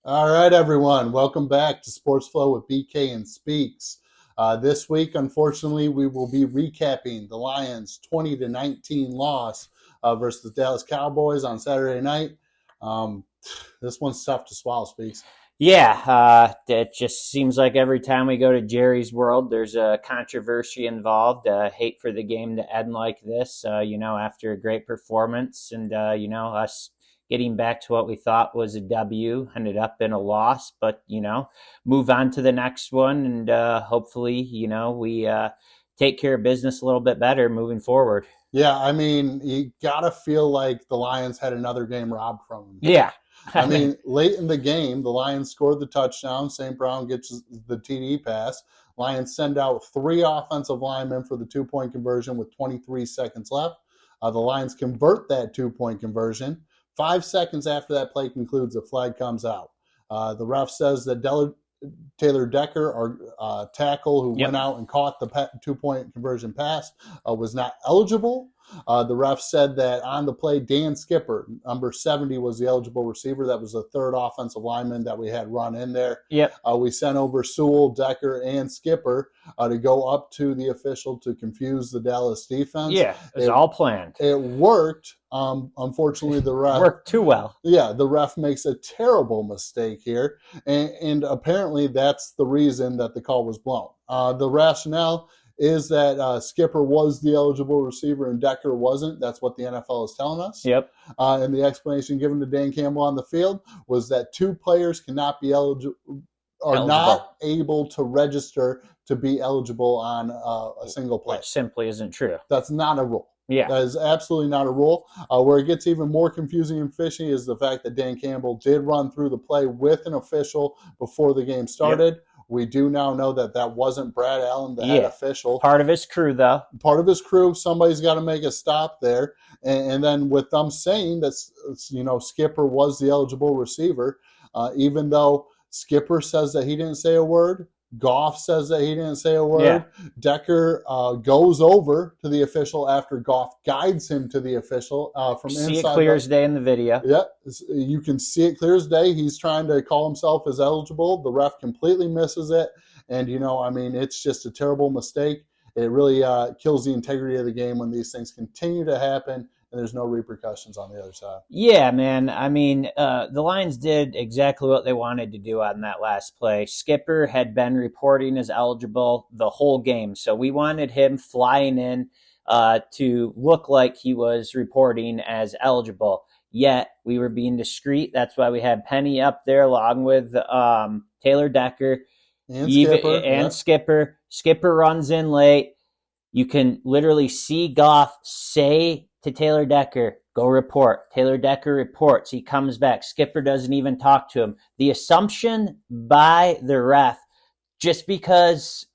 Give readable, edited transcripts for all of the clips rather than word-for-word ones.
All right, everyone. Welcome back to Sports Flow with BK and Speaks. This week, unfortunately, we will be recapping the Lions' 20-19 loss versus the Dallas Cowboys on Saturday night. This one's tough to swallow, Speaks. Yeah, it just seems like every time we go to Jerry's World, there's a controversy involved. Hate for the game to end like this, after a great performance and, us getting back to what we thought was a W ended up in a loss, but, move on to the next one and hopefully, we take care of business a little bit better moving forward. Yeah, I mean, you got to feel like the Lions had another game robbed from them. Yeah. I mean, late in the game, the Lions scored the touchdown. St. Brown gets the TD pass. Lions send out 3 offensive linemen for the 2-point conversion with 23 seconds left. The Lions convert that 2-point conversion. 5 seconds after that play concludes, a flag comes out. The ref says that Taylor Decker, our tackle who went out and caught the 2-point conversion pass, was not eligible. The ref said that on the play, Dan Skipper, number 70, was the eligible receiver. That was the third offensive lineman that we had run in there. Yep. We sent over Sewell, Decker, and Skipper to go up to the official to confuse the Dallas defense. Yeah, it was all planned. It worked. Unfortunately, the ref worked too well. Yeah, the ref makes a terrible mistake here, and apparently that's the reason that the call was blown. The rationale is that Skipper was the eligible receiver and Decker wasn't. That's what the NFL is telling us. Yep. And the explanation given to Dan Campbell on the field was that 2 players cannot be eligible. Not able to register to be eligible on a single play. Which simply isn't true. That's not a rule. Yeah. That is absolutely not a rule. Where it gets even more confusing and fishy is the fact that Dan Campbell did run through the play with an official before the game started. Yep. We do now know that that wasn't Brad Allen, the head official. Part of his crew, though. Part of his crew. Somebody's got to make a stop there. And then with them saying that, Skipper was the eligible receiver, even though Skipper says that he didn't say a word, Goff says that he didn't say a word. Yeah. Decker goes over to the official after Goff guides him to the official from inside. See it clear as day in the video. Yep, you can see it clear as day. He's trying to call himself as eligible. The ref completely misses it. And, it's just a terrible mistake. It really kills the integrity of the game when these things continue to happen and there's no repercussions on the other side. Yeah, man. I mean, the Lions did exactly what they wanted to do on that last play. Skipper had been reporting as eligible the whole game, so we wanted him flying in to look like he was reporting as eligible. Yet, we were being discreet. That's why we had Penny up there along with Taylor Decker and Skipper. Skipper runs in late. You can literally see Goff say to Taylor Decker, go report. Taylor Decker reports. He comes back. Skipper doesn't even talk to him. The assumption by the ref, just because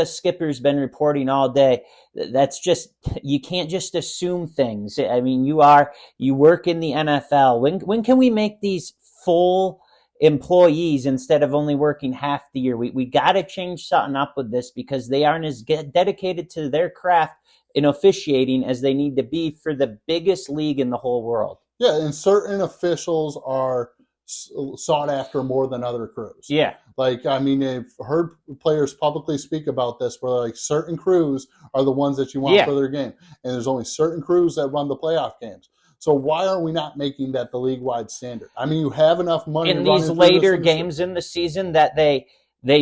Skipper's been reporting all day, that's just, you can't just assume things. I mean, you work in the NFL. When can we make these full employees instead of only working half the year? We got to change something up with this because they aren't as dedicated to their craft in officiating as they need to be for the biggest league in the whole world. Yeah, and certain officials are sought after more than other crews. Yeah. Like, I mean, I've heard players publicly speak about this where, like, certain crews are the ones that you want for their game. And there's only certain crews that run the playoff games. So why are we not making that the league-wide standard? I mean, you have enough money in these later games in the season that they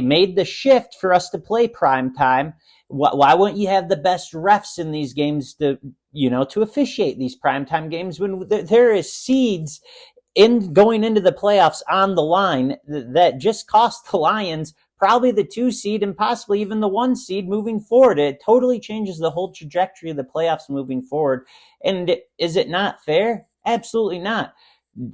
made the shift for us to play prime time. Why wouldn't you have the best refs in these games to officiate these primetime games when there is seeds in going into the playoffs on the line that just cost the Lions probably the 2 seed and possibly even the 1 seed moving forward? It totally changes the whole trajectory of the playoffs moving forward. And is it not fair? Absolutely not.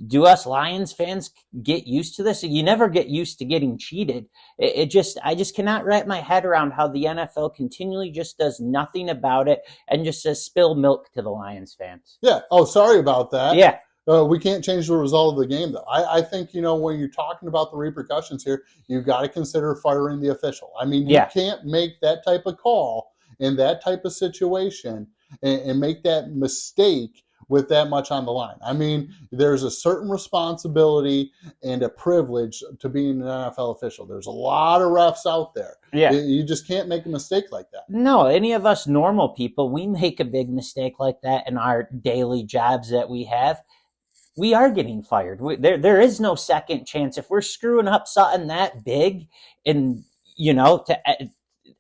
Do us Lions fans get used to this? You never get used to getting cheated. I just cannot wrap my head around how the NFL continually just does nothing about it and just says spill milk to the Lions fans. Yeah. Oh, sorry about that. Yeah. We can't change the result of the game, though. I think, when you're talking about the repercussions here, you've got to consider firing the official. I mean, you can't make that type of call in that type of situation and make that mistake with that much on the line. I mean, there's a certain responsibility and a privilege to being an NFL official. There's a lot of refs out there. Yeah. You just can't make a mistake like that. No, any of us normal people, we make a big mistake like that in our daily jobs that we have. We are getting fired. There is no second chance. If we're screwing up something that big, and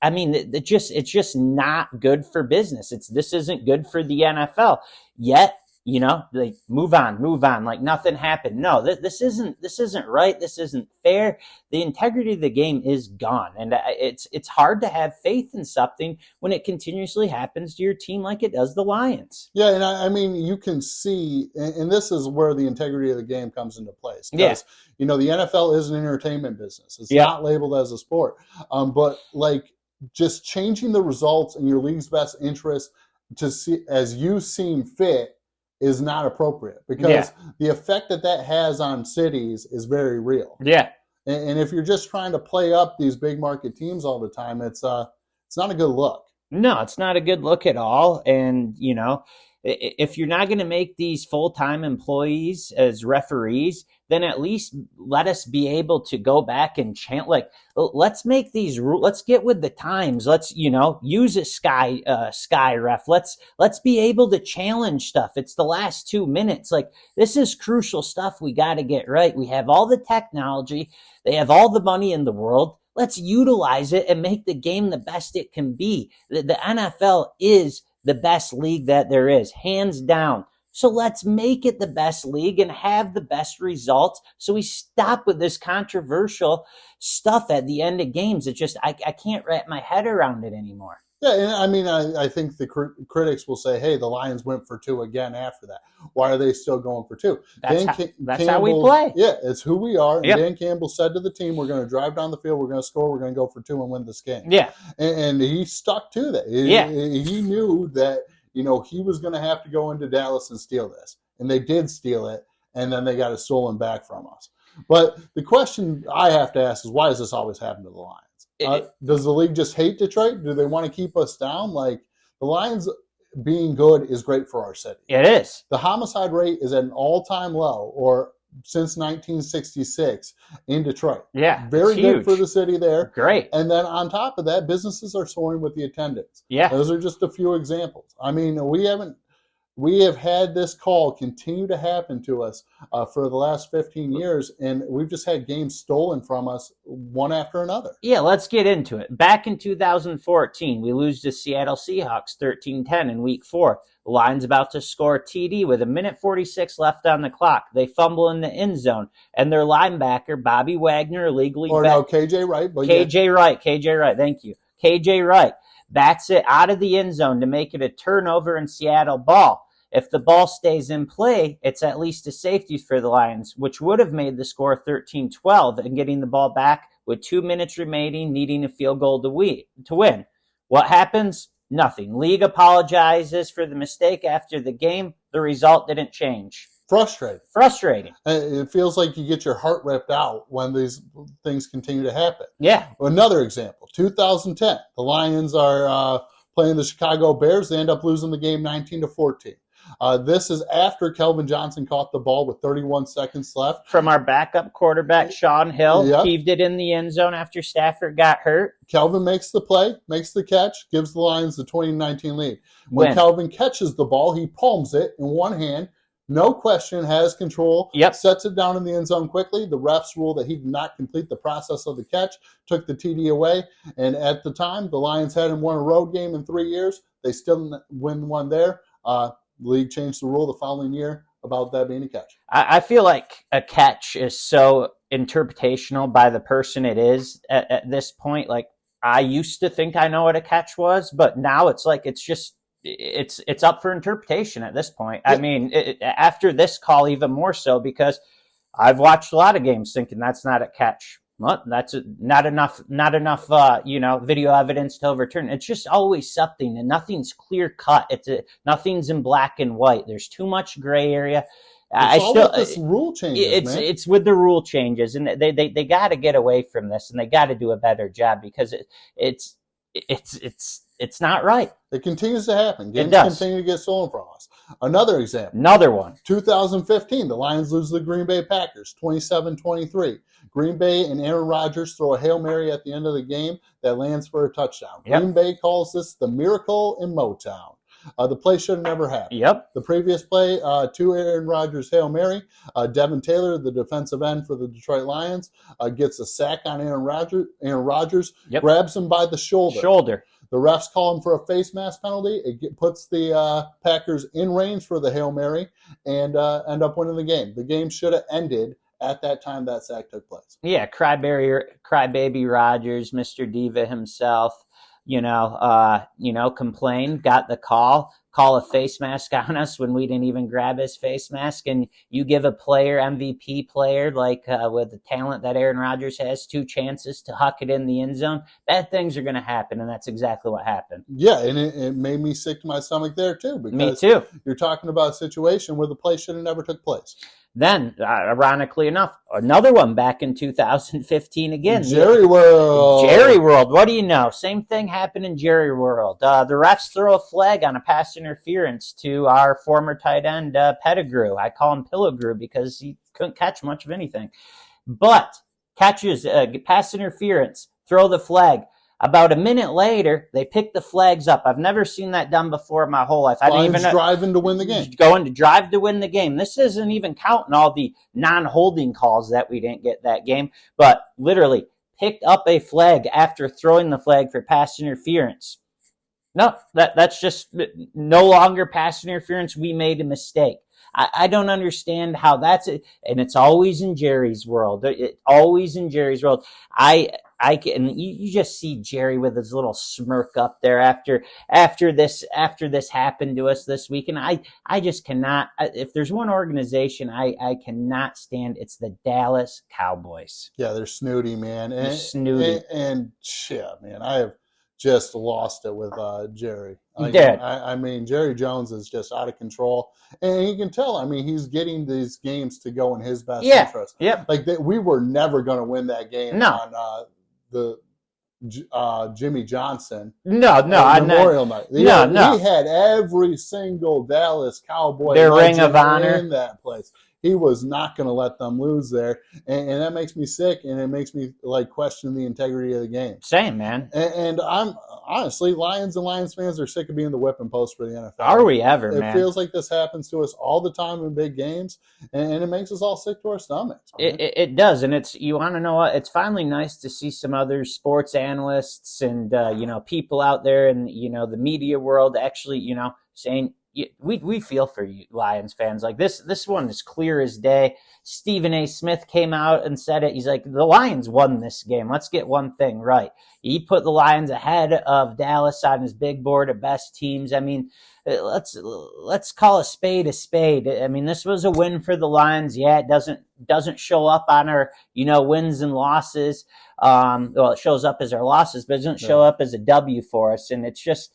I mean, it's just not good for business. This isn't good for the NFL. Yet, like move on, like nothing happened. No, this isn't right. This isn't fair. The integrity of the game is gone, and it's hard to have faith in something when it continuously happens to your team like it does the Lions. Yeah, and I mean, you can see, and this is where the integrity of the game comes into place. Yeah. The NFL is an entertainment business. It's not labeled as a sport. But like just changing the results in your league's best interest to see as you seem fit is not appropriate, because the effect that has on cities is very real. Yeah. And if you're just trying to play up these big market teams all the time, it's not a good look. No, it's not a good look at all. And, if you're not going to make these full-time employees as referees, then at least let us be able to go back and chant. Like, let's make these rules. Let's get with the times. Let's, use a sky ref. Let's be able to challenge stuff. It's the last 2 minutes. Like, this is crucial stuff we got to get right. We have all the technology. They have all the money in the world. Let's utilize it and make the game the best it can be. The NFL is the best league that there is, hands down. So let's make it the best league and have the best results, so we stop with this controversial stuff at the end of games. It's just, I can't wrap my head around it anymore. Yeah, and I mean, I think the critics will say, hey, the Lions went for 2 again after that. Why are they still going for 2? That's how we play. Yeah, it's who we are. And Dan Campbell said to the team, we're going to drive down the field, we're going to score, we're going to go for 2 and win this game. Yeah. And he stuck to that. He knew that, he was going to have to go into Dallas and steal this. And they did steal it, and then they got it stolen back from us. But the question I have to ask is, why does this always happen to the Lions? Does the league just hate Detroit? Do they want to keep us down? Like, the Lions being good is great for our city. It is. The homicide rate is at an all-time low, or since 1966 in Detroit. Yeah, very good for the city there. Great. And then on top of that, businesses are soaring with the attendance. Yeah, those are just a few examples. I mean, we have had this call continue to happen to us for the last 15 years, and we've just had games stolen from us one after another. Yeah, let's get into it. Back in 2014, we lose to Seattle Seahawks 13-10 in Week 4. The Lions about to score a TD with 1:46 left on the clock. They fumble in the end zone, and their linebacker, Bobby Wagner, illegally... KJ Wright. KJ Wright, thank you. KJ Wright bats it out of the end zone to make it a turnover and Seattle ball. If the ball stays in play, it's at least a safety for the Lions, which would have made the score 13-12 and getting the ball back with 2 minutes remaining, needing a field goal to win. What happens? Nothing. League apologizes for the mistake after the game. The result didn't change. Frustrating. It feels like you get your heart ripped out when these things continue to happen. Yeah. Another example, 2010. The Lions are playing the Chicago Bears. They end up losing the game 19-14. This is after Kelvin Johnson caught the ball with 31 seconds left. From our backup quarterback, Sean Hill, heaved it in the end zone after Stafford got hurt. Kelvin makes the play, makes the catch, gives the Lions the 2019 lead. When Kelvin catches the ball, he palms it in one hand, no question, has control, sets it down in the end zone quickly. The refs rule that he did not complete the process of the catch, took the TD away, and at the time, the Lions hadn't won a road game in 3 years. They still didn't win one there. The league changed the rule the following year about that being a catch. I feel like a catch is so interpretational by the person it is at this point. Like, I used to think I know what a catch was, but now it's like it's up for interpretation at this point. Yeah. I mean, after this call, even more so, because I've watched a lot of games thinking that's not a catch. Well, that's not enough, video evidence to overturn. It's just always something, and nothing's clear cut. Nothing's in black and white. There's too much gray area. This rule changes. It's with the rule changes, and they got to get away from this, and they got to do a better job, because it's not right. It continues to happen. Games It does. continue to get stolen from us. Another example. Another one. 2015, the Lions lose to the Green Bay Packers, 27-23. Green Bay and Aaron Rodgers throw a Hail Mary at the end of the game that lands for a touchdown. Yep. Green Bay calls this the miracle in Motown. The play should have never happened. Yep. The previous play, to Aaron Rodgers' Hail Mary, Devin Taylor, the defensive end for the Detroit Lions, gets a sack on Aaron Rodgers. Aaron Rodgers grabs him by the shoulder. The refs call him for a face mask penalty. It puts the Packers in range for the Hail Mary and end up winning the game. The game should have ended at that time that sack took place. Yeah, crybaby Rodgers, Mr. Diva himself, complained, got the call a face mask on us when we didn't even grab his face mask. And you give a player, MVP player, like with the talent that Aaron Rodgers has, 2 chances to huck it in the end zone, bad things are going to happen. And that's exactly what happened. Yeah, and it made me sick to my stomach there too. Because me too. You're talking about a situation where the play should have never took place. Then, ironically enough, another one back in 2015 again. Jerry World. What do you know? Same thing happened in Jerry World. The refs throw a flag on a pass interference to our former tight end, Pettigrew. I call him Pilligrew because he couldn't catch much of anything. But catches pass interference, throw the flag. About a minute later, they pick the flags up. I've never seen that done before in my whole life. Lions driving to win the game. Going to drive to win the game. This isn't even counting all the non-holding calls that we didn't get that game, but literally picked up a flag after throwing the flag for pass interference. No, that's just no longer pass interference. We made a mistake. I don't understand how that's it, and it's always in Jerry's world. Always in Jerry's world. I can, you just see Jerry with his little smirk up there after this happened to us this week, and I just cannot. If there's one organization I cannot stand, it's the Dallas Cowboys. Yeah, they're snooty, man. They're snooty, and yeah, man, I have just lost it with Jerry. I mean, Jerry Jones is just out of control, and you can tell. I mean, he's getting these games to go in his best interest. Yep. Like we were never going to win that game on the Jimmy Johnson Memorial Night. We had every single Dallas Cowboy their ring of honor in that place. He was not going to let them lose there, and that makes me sick, and it makes me like question the integrity of the game. Same, man. And I'm honestly, Lions and Lions fans are sick of being the whipping post for the NFL. Are we ever, man? It man? feels like this happens to us all the time in big games, and it makes us all sick to our stomachs. It does, and you want to know what? It's finally nice to see some other sports analysts and people out there in the media world actually saying. We feel for you, Lions fans. Like this one is clear as day. Stephen A. Smith came out and said it. He's like, the Lions won this game. Let's get one thing right. He put the Lions ahead of Dallas on his big board of best teams. I mean, let's call a spade a spade. I mean, this was a win for the Lions. Yeah, it doesn't show up on our wins and losses. Well, it shows up as our losses, but it doesn't show up as a W for us. And it's just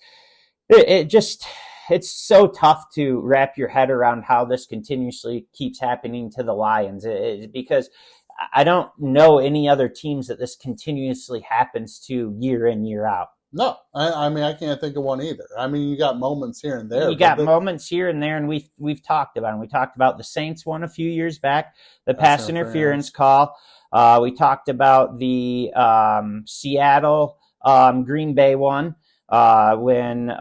it's so tough to wrap your head around how this continuously keeps happening to the Lions, because I don't know any other teams that this continuously happens to year in, year out. No, I mean, I can't think of one either. I mean, you got moments here and there. You got moments here and there, and we've talked about them. We talked about the Saints one a few years back, the pass interference call. We talked about the Seattle Green Bay one when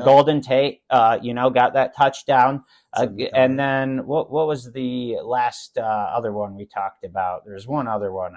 Golden Tate, got that touchdown. And then what was the last other one we talked about? There's one other one.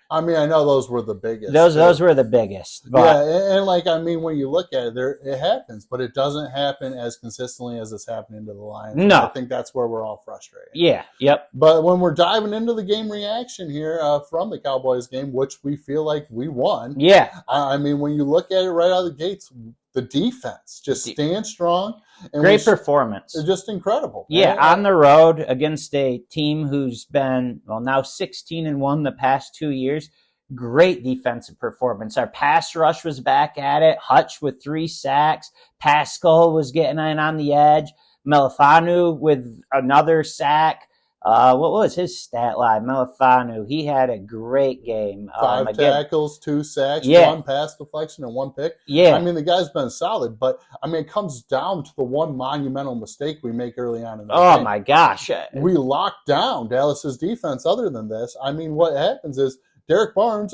I mean, I know those were the biggest. Those were the biggest. But, yeah, and when you look at it, it happens, but it doesn't happen as consistently as it's happening to the Lions. No. I think that's where we're all frustrated. Yeah, yep. But when we're diving into the game reaction here from the Cowboys game, which we feel like we won. Yeah. I mean, when you look at it right out of the gates, the defense just stands strong. And great performance. It's just incredible. Yeah, on the road against a team who's been, now 16-1 the past 2 years. Great defensive performance. Our pass rush was back at it. Hutch with 3 sacks. Pascal was getting in on the edge. Melifanu with another sack. What was his stat line? Melifanu, he had a great game. 5 tackles, 2 sacks, yeah, 1 pass deflection, and 1 pick. yeah. I mean, the guy's been solid, but I mean, it comes down to the one monumental mistake we make early on in the game. My gosh. We locked down Dallas's defense other than this. I mean, what happens is Derek Barnes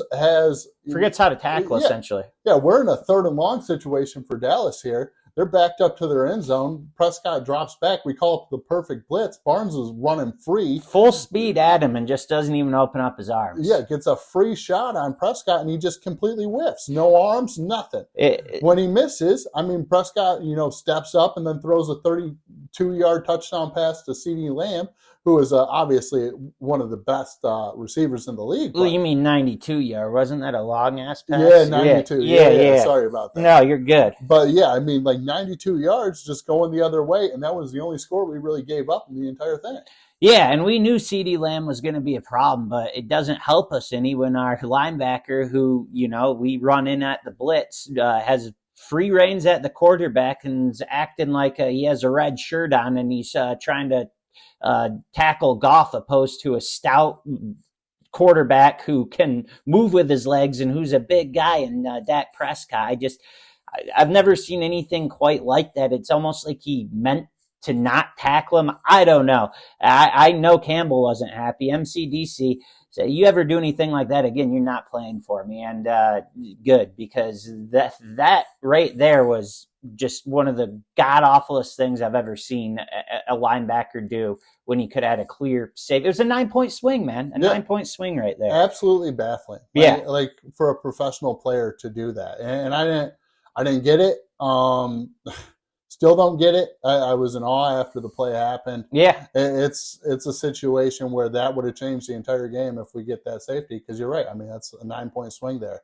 forgets how to tackle, essentially. Yeah, we're in a 3rd and long situation for Dallas here. They're backed up to their end zone. Prescott drops back. We call it the perfect blitz. Barnes is running free. Full speed at him and just doesn't even open up his arms. Yeah, gets a free shot on Prescott, and he just completely whiffs. No arms, nothing. When he misses, I mean, Prescott, steps up and then throws a 32-yard touchdown pass to CeeDee Lamb, who is obviously one of the best receivers in the league. Well, you mean 92-yard? Wasn't that a long-ass pass? Yeah, 92. Yeah. Sorry about that. No, you're good. But, yeah, I mean, 92 yards just going the other way, and that was the only score we really gave up in the entire thing. Yeah, and we knew CeeDee Lamb was going to be a problem, but it doesn't help us any when our linebacker, who, we run in at the blitz, has free reins at the quarterback and is acting like he has a red shirt on and he's trying to tackle Goff opposed to a stout quarterback who can move with his legs and who's a big guy in Dak Prescott. I've never seen anything quite like that. It's almost like he meant to not tackle him. I don't know. I know Campbell wasn't happy. MCDC said, you ever do anything like that again, you're not playing for me. And good, because that right there was just one of the god-awfulest things I've ever seen a linebacker do when he could have had a clear save. It was a 9-point swing, man. 9-point swing right there. Absolutely baffling. Yeah. Like for a professional player to do that. And I didn't get it. Still don't get it. I was in awe after the play happened. Yeah. It's a situation where that would have changed the entire game if we get that safety, because you're right. I mean, that's a 9-point swing there.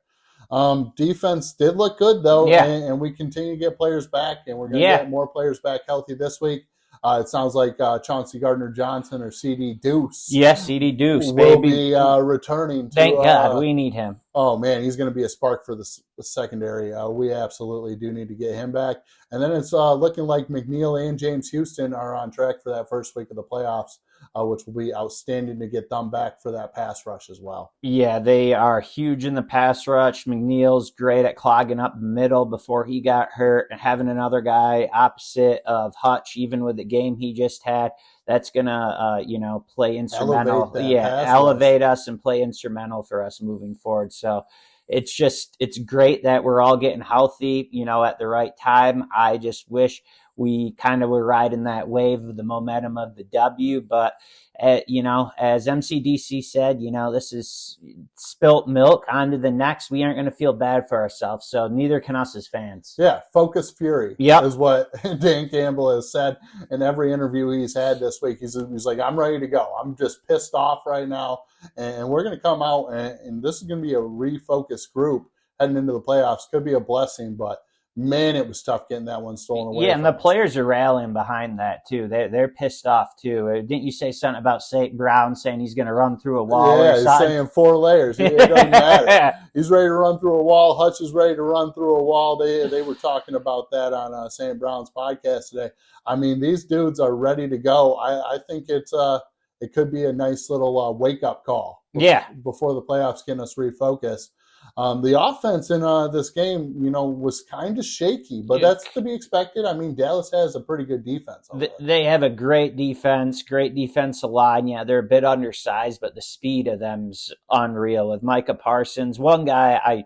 Defense did look good, though, and we continue to get players back, and we're going to get more players back healthy this week. It sounds like Chauncey Gardner-Johnson or CD Deuce. Yes, CD Deuce, will baby. be returning. Thank God, we need him. Oh, man, he's going to be a spark for the secondary. We absolutely do need to get him back. And then it's looking like McNeil and James Houston are on track for that first week of the playoffs, which will be outstanding to get them back for that pass rush as well. Yeah, they are huge in the pass rush. McNeil's great at clogging up the middle before he got hurt, and having another guy opposite of Hutch, even with the game he just had, that's going to, play instrumental. Elevate us and play instrumental for us moving forward. So it's great that we're all getting healthy, at the right time. I just wish we kind of were riding that wave of the momentum of the W, but as MCDC said, this is spilt milk onto the next. We aren't going to feel bad for ourselves, so neither can us as fans. Yeah, focus fury is what Dan Campbell has said in every interview he's had this week. He's like, I'm ready to go. I'm just pissed off right now, and we're going to come out, and this is going to be a refocused group heading into the playoffs. Could be a blessing, but man, it was tough getting that one stolen away. Yeah, and the players are rallying behind that, too. They're pissed off, too. Didn't you say something about Brown saying he's going to run through a wall or something? Yeah, he's saying 4 layers. It doesn't matter. He's ready to run through a wall. Hutch is ready to run through a wall. They were talking about that on St. Brown's podcast today. I mean, these dudes are ready to go. I think it could be a nice little wake-up call before the playoffs get us refocused. The offense in this game, was kind of shaky, but that's to be expected. I mean, Dallas has a pretty good defense. They have a great defensive line. Yeah, they're a bit undersized, but the speed of them's unreal. With Micah Parsons, one guy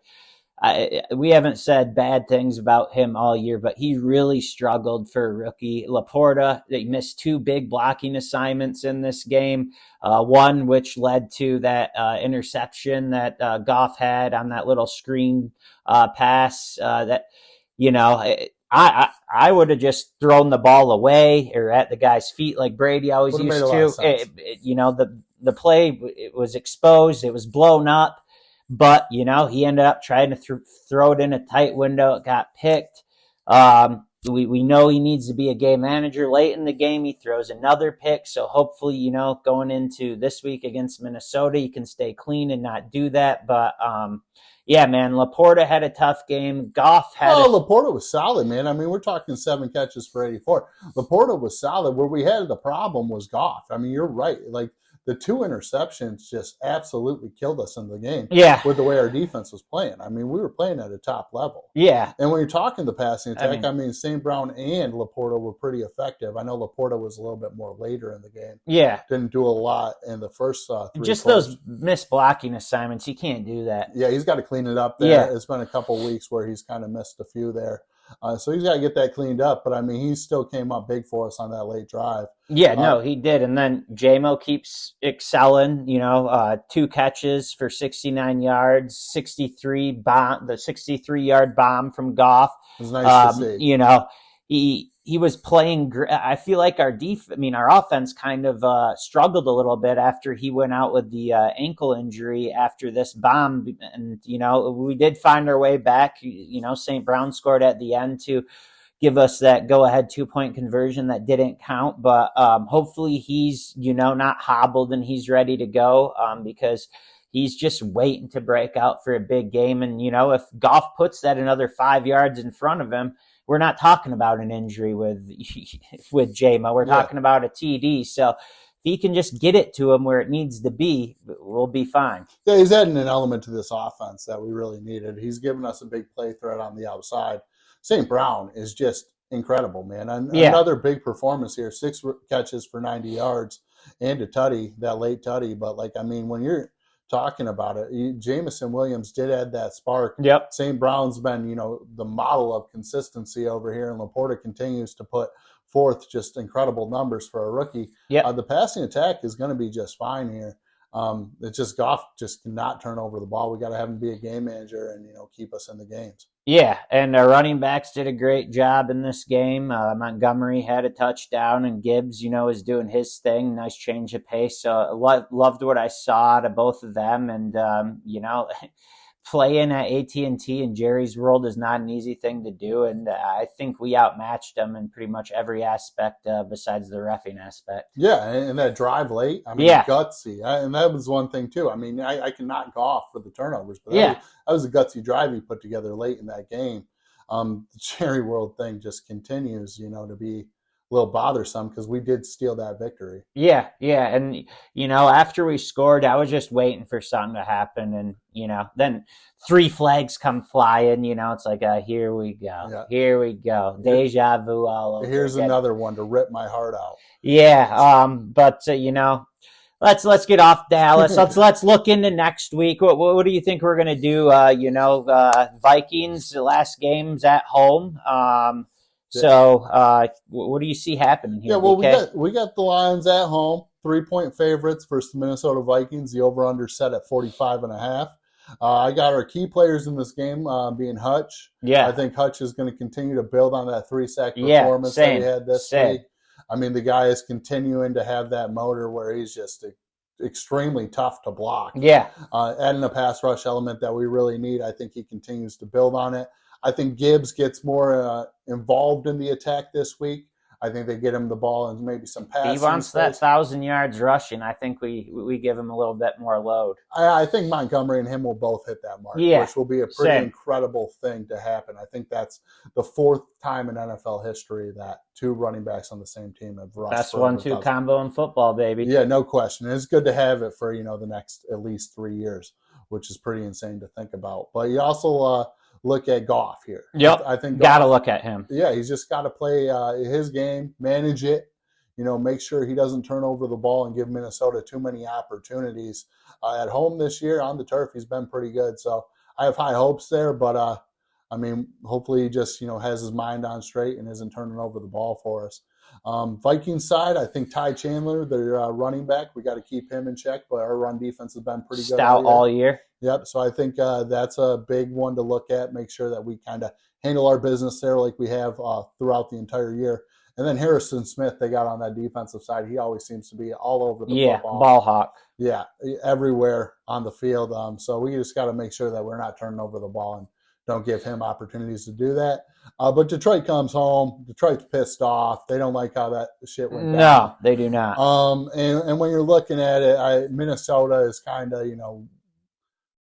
we haven't said bad things about him all year, but he really struggled for a rookie. Laporta, they missed 2 big blocking assignments in this game. One which led to that interception that Goff had on that little screen pass. I would have just thrown the ball away or at the guy's feet like Brady always used to. The play, it was exposed. It was blown up. But, he ended up trying to throw it in a tight window. It got picked. we know he needs to be a game manager. Late in the game, he throws another pick. So hopefully, going into this week against Minnesota, you can stay clean and not do that. But yeah, man, Laporta had a tough game. Goff had. Laporta was solid, man. I mean, we're talking 7 catches for 84. Laporta was solid. Where we had the problem was Goff. I mean, you're right. Like, the 2 interceptions just absolutely killed us in the game. Yeah. With the way our defense was playing. I mean, we were playing at a top level. Yeah. And when you're talking the passing attack, I mean St. Brown and Laporta were pretty effective. I know Laporta was a little bit more later in the game. Yeah. Didn't do a lot in the first 3 Just quarters. those missed blocking assignments. You can't do that. Yeah, he's got to clean it up there. Yeah. It's been a couple weeks where he's kind of missed a few there. So he's got to get that cleaned up. But, I mean, he still came up big for us on that late drive. Yeah, no, he did. And then J-Mo keeps excelling, 2 catches for 69 yards, the 63-yard bomb from Goff. It was nice to see. He was playing. I feel like our offense kind of struggled a little bit after he went out with the ankle injury after this bomb. And, we did find our way back. St. Brown scored at the end to give us that go-ahead 2-point conversion that didn't count. But hopefully he's, not hobbled and he's ready to go because he's just waiting to break out for a big game. And, if Goff puts that another 5 yards in front of him, we're not talking about an injury with J-Mo. We're talking about a TD. So if he can just get it to him where it needs to be, we'll be fine. Yeah, he's adding an element to this offense that we really needed. He's given us a big play threat on the outside. St. Brown is just incredible, man. Another big performance here, 6 catches for 90 yards and a tutty, that late tutty. But, when you're talking about it, Jamison Williams did add that spark. Yep. St. Brown's been, the model of consistency over here, and Laporta continues to put forth just incredible numbers for a rookie. Yep. The passing attack is going to be just fine here. It's just Goff just cannot turn over the ball. We got to have him be a game manager and, keep us in the games. Yeah, and our running backs did a great job in this game. Montgomery had a touchdown, and Gibbs, is doing his thing. Nice change of pace. So I loved what I saw out of both of them. And, playing at AT&T in Jerry's World is not an easy thing to do. And I think we outmatched them in pretty much every aspect besides the reffing aspect. Yeah, and that drive late, gutsy. And that was one thing, too. I can knock Goff for the turnovers, but that was a gutsy drive he put together late in that game. The Jerry World thing just continues, to be a little bothersome because we did steal that victory. Yeah. And, after we scored, I was just waiting for something to happen. And, then 3 flags come flying, it's like, here we go. Yeah. Here we go. Deja vu all over. Here's another one to rip my heart out. Yeah. But let's get off Dallas. Let's look into next week. What do you think we're going to do? Vikings, the last game's at home. So, what do you see happening here? Yeah, well, we got the Lions at home, 3-point favorites versus the Minnesota Vikings. The over/under set at 45.5. I got our key players in this game being Hutch. Yeah, I think Hutch is going to continue to build on that 3-sack performance that he had this week. The guy is continuing to have that motor where he's just extremely tough to block. Yeah, adding a pass rush element that we really need. I think he continues to build on it. I think Gibbs gets more involved in the attack this week. I think they get him the ball and maybe some passing. He wants that 1,000 yards rushing. I think we give him a little bit more load. I think Montgomery and him will both hit that mark, which will be a pretty incredible thing to happen. I think that's the 4th time in NFL history that 2 running backs on the same team have rushed. Best 1-2 combo in football, baby. Yeah, no question. And it's good to have it for the next at least 3 years, which is pretty insane to think about. But you also look at Goff here. Yep, I think got to look at him. Yeah, he's just got to play his game, manage it, make sure he doesn't turn over the ball and give Minnesota too many opportunities. At home this year on the turf, he's been pretty good. So I have high hopes there, but hopefully he just, has his mind on straight and isn't turning over the ball for us. Vikings side, I think Ty Chandler, their running back, we got to keep him in check, but our run defense has been pretty good. Stout all year. Yep, so I think that's a big one to look at, make sure that we kind of handle our business there like we have throughout the entire year. And then Harrison Smith, they got on that defensive side. He always seems to be all over the football. Ball hawk. Yeah, everywhere on the field. So we just got to make sure that we're not turning over the ball and don't give him opportunities to do that. But Detroit comes home. Detroit's pissed off. They don't like how that shit went down. No, they do not. And when you're looking at it, Minnesota is kind of,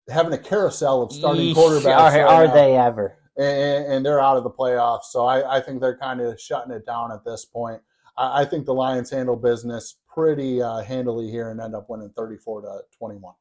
having a carousel of starting quarterbacks. Are they ever? And they're out of the playoffs. So I think they're kind of shutting it down at this point. I think the Lions handle business pretty handily here and end up winning 34-21.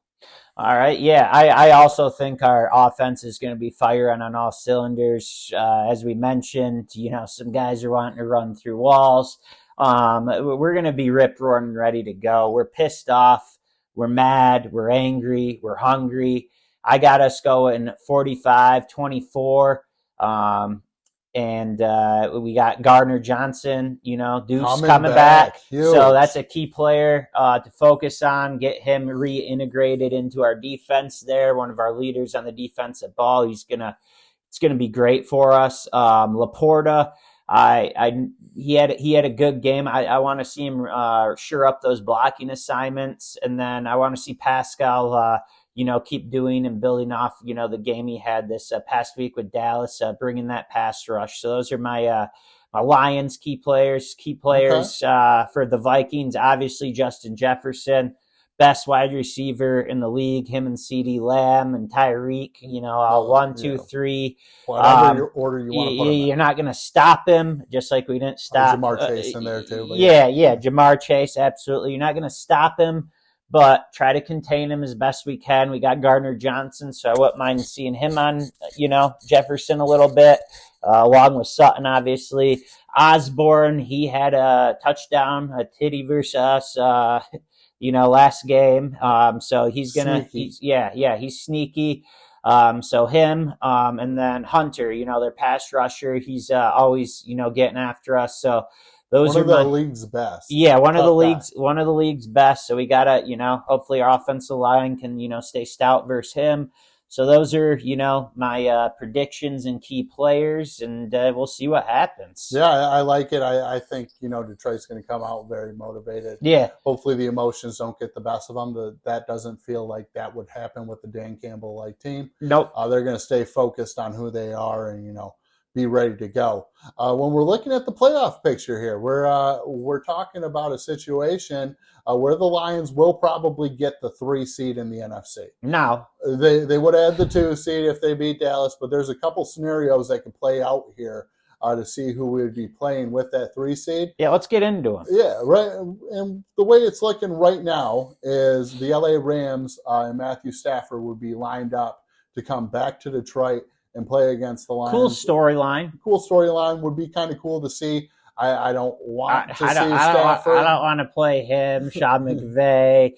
All right. Yeah, I also think our offense is going to be firing on all cylinders. As we mentioned, some guys are wanting to run through walls. We're going to be rip-roaring and ready to go. We're pissed off. We're mad. We're angry. We're hungry. I got us going 45-24. And we got Gardner Johnson, Deuce coming back. So that's a key player to focus on, get him reintegrated into our defense there. One of our leaders on the defensive ball. It's gonna be great for us. Laporta, he had a good game. I want to see him sure up those blocking assignments, and then I want to see Pascal keep doing and building off, the game he had this past week with Dallas, bringing that pass rush. So those are my Lions key players. Okay. For the Vikings, obviously Justin Jefferson, best wide receiver in the league. Him and CeeDee Lamb and Tyreek. 1, 2, 3. Whatever order you want to put him in. You're not going to stop him, just like we didn't stop Jamar Chase in there too. Yeah, Jamar Chase, absolutely. You're not going to stop him, but try to contain him as best we can. We got Gardner Johnson, so I wouldn't mind seeing him on, Jefferson a little bit, along with Sutton, obviously. Osborne, he had a touchdown, a titty versus us, last game. So he's he's sneaky. So him, and then Hunter, their pass rusher, he's always, getting after us. So those one of the league's best. Yeah, one of the league's best. So we gotta, hopefully our offensive line can, stay stout versus him. So those are, my predictions and key players, and we'll see what happens. Yeah, I like it. I think, Detroit's going to come out very motivated. Yeah. Hopefully the emotions don't get the best of them. That doesn't feel like that would happen with the Dan Campbell-like team. Nope. They're going to stay focused on who they are and, be ready to go. When we're looking at the playoff picture here, we're talking about a situation where the Lions will probably get the 3 seed in the NFC. No. They would have had the 2 seed if they beat Dallas, but there's a couple scenarios that could play out here to see who would be playing with that 3 seed. Yeah, let's get into them. Yeah, right. And the way it's looking right now is the LA Rams and Matthew Stafford would be lined up to come back to Detroit and play against the Lions. Cool storyline. Would be kind of cool to see. I don't want to see Stafford. I don't want to play him, Sean McVay,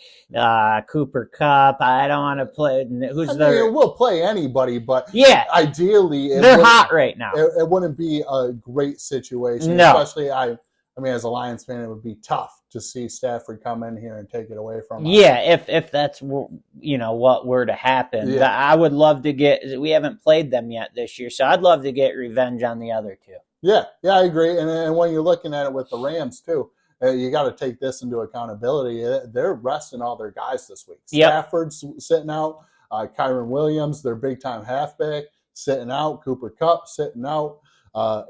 Cooper Kupp. I don't want to play. We'll play anybody, but yeah, ideally they're hot right now. It wouldn't be a great situation. No. Especially, as a Lions fan, it would be tough to see Stafford come in here and take it away from us. Yeah, if that's what were to happen. Yeah. I would love to get. We haven't played them yet this year, so I'd love to get revenge on the other two. Yeah, I agree. And when you're looking at it with the Rams too, you got to take this into accountability. They're resting all their guys this week. Yep. Stafford's sitting out. Kyron Williams, their big-time halfback, sitting out. Cooper Kupp sitting out.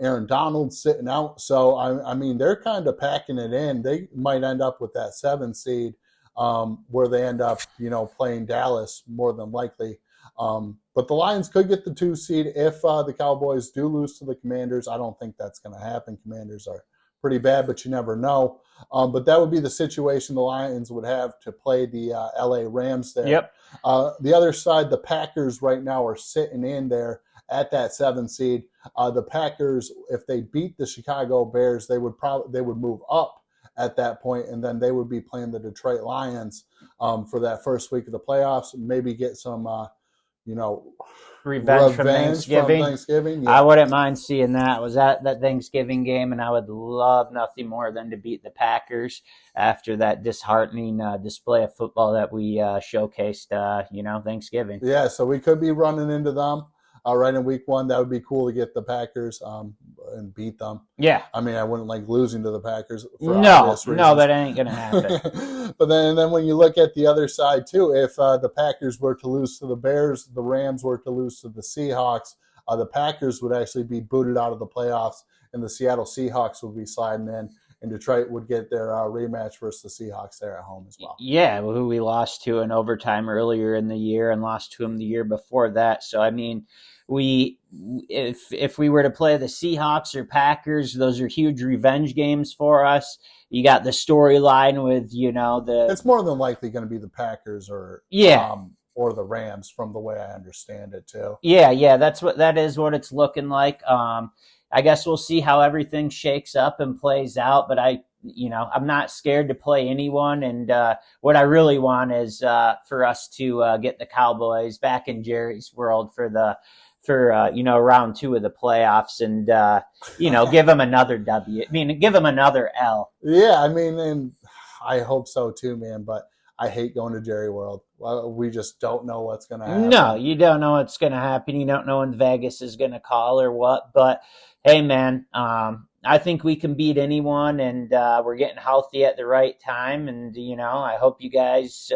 Aaron Donald sitting out. So, they're kind of packing it in. They might end up with that 7 seed where they end up, playing Dallas more than likely. But the Lions could get the 2 seed if the Cowboys do lose to the Commanders. I don't think that's going to happen. Commanders are pretty bad, but you never know. But that would be the situation the Lions would have to play the LA Rams there. Yep. The other side, the Packers right now are sitting in there at that 7 seed. The Packers, if they beat the Chicago Bears, they would move up at that point, and then they would be playing the Detroit Lions for that first week of the playoffs. Maybe get some, revenge from Thanksgiving. Yeah. I wouldn't mind seeing that. Was that Thanksgiving game, and I would love nothing more than to beat the Packers after that disheartening display of football that we showcased, Thanksgiving. Yeah, so we could be running into them. Right in week 1, that would be cool to get the Packers and beat them. Yeah. I wouldn't like losing to the Packers for obvious reasons. No, that ain't going to happen. But then when you look at the other side, too, if the Packers were to lose to the Bears, the Rams were to lose to the Seahawks, the Packers would actually be booted out of the playoffs, and the Seattle Seahawks would be sliding in, and Detroit would get their rematch versus the Seahawks there at home as well. Yeah, who we lost to in overtime earlier in the year and lost to him the year before that. So, I mean, if we were to play the Seahawks or Packers, those are huge revenge games for us. You got the storyline with, It's more than likely going to be the Packers or the Rams, from the way I understand it too. Yeah, that is what it's looking like. I guess we'll see how everything shakes up and plays out, but I'm not scared to play anyone. And what I really want is for us to get the Cowboys back in Jerry's world for round 2 of the playoffs, and give them another W. I mean, give them another L. Yeah, I mean, and I hope so too, man. But I hate going to Jerry World. Well, we just don't know what's going to happen. No, you don't know what's going to happen. You don't know when Vegas is going to call or what. But hey, man, I think we can beat anyone, and we're getting healthy at the right time. And, I hope you guys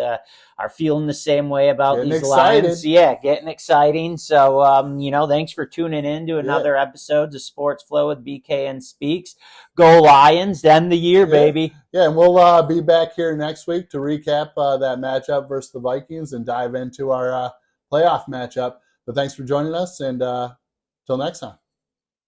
are feeling the same way about getting these excited. Lions. Yeah, getting exciting. So, thanks for tuning in to another episode of Sports Flow with BK and Speaks. Go Lions, end the year, baby. Yeah, and we'll be back here next week to recap that matchup versus the Vikings and dive into our playoff matchup. But thanks for joining us, and till next time.